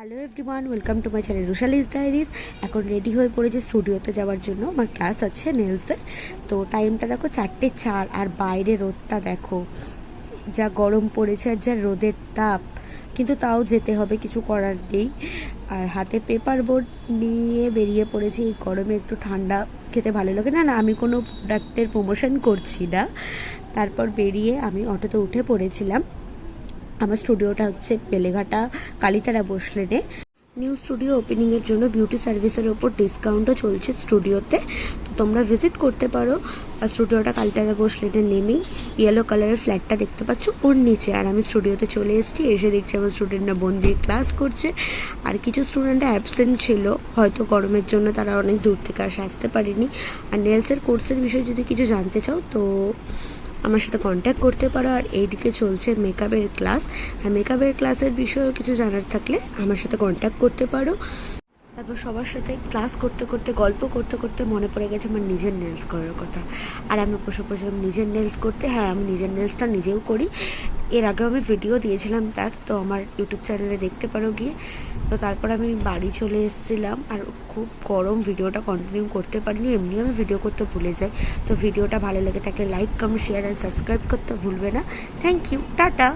Hello everyone, welcome to my channel Rushali's diaries. এখন ready হয়ে পড়েছি স্টুডিওতে যাওয়ার জন্য। আমার ক্লাস আছে নেলসের। তো টাইমটা দেখো 4:04, আর বাইরে রোদটা দেখো যা গরম পড়েছে আর যা রোদের তাপ, কিন্তু তাও যেতে হবে, কিছু করার নেই। আর হাতে পেপার বোর্ড নিয়ে বেরিয়ে পড়েছি। এই গরমে একটু ঠান্ডা খেতে ভালো লাগে না, আমি কোনো প্রোডাক্টের প্রমোশন করছি না। তারপর বেরিয়ে আমি অটোতে উঠে পড়েছিলাম। আমার স্টুডিওটা হচ্ছে বেলেঘাটা কালীতারা বসলেনে। নিউ স্টুডিও ওপেনিংয়ের জন্য বিউটি সার্ভিসের ওপর ডিসকাউন্টও চলছে স্টুডিওতে, তো তোমরা ভিজিট করতে পারো। আর স্টুডিওটা কালীতারা বসলেনে নেমেই ইয়েলো কালারের ফ্ল্যাটটা দেখতে পাচ্ছ, ওর নিচে। আর আমি স্টুডিওতে চলে এসেছি, এসে দেখছি আমার স্টুডেন্টরা মন দিয়ে ক্লাস করছে। আর কিছু স্টুডেন্টরা অ্যাবসেন্ট ছিল, হয়তো গরমের জন্য তারা অনেক দূর থেকে আসতে পারেনি। আর নেলসের কোর্সের বিষয়ে যদি কিছু জানতে চাও তো আমার সাথে কন্ট্যাক্ট করতে পারো। আর এইদিকে চলছে মেকআপের ক্লাস, আর মেকআপের ক্লাসের বিষয়ে কিছু জানার থাকলে আমার সাথে কন্ট্যাক্ট করতে পারো। তারপর সবার সাথে ক্লাস করতে করতে গল্প করতে করতে মনে পড়ে গেছে আমার নিজের নেলস করার কথা। আর আমি বসে নিজের নেলস করতে। হ্যাঁ, আমি নিজের নেলসটা নিজেও করি। এর আগেও আমি ভিডিও দিয়েছিলাম তার, তো আমার ইউটিউব চ্যানেলে দেখতে পারো গিয়ে। তো তারপর আমি বাড়ি চলে এসেছিলাম, আর খুব গরম, ভিডিওটা কন্টিনিউ করতে পারিনি। এমনিও আমি ভিডিও করতে ভুলে যাই। তো ভিডিওটা ভালো লেগে থাকলে like, comment, share and subscribe করতে ভুলবে না। Thank you, tata.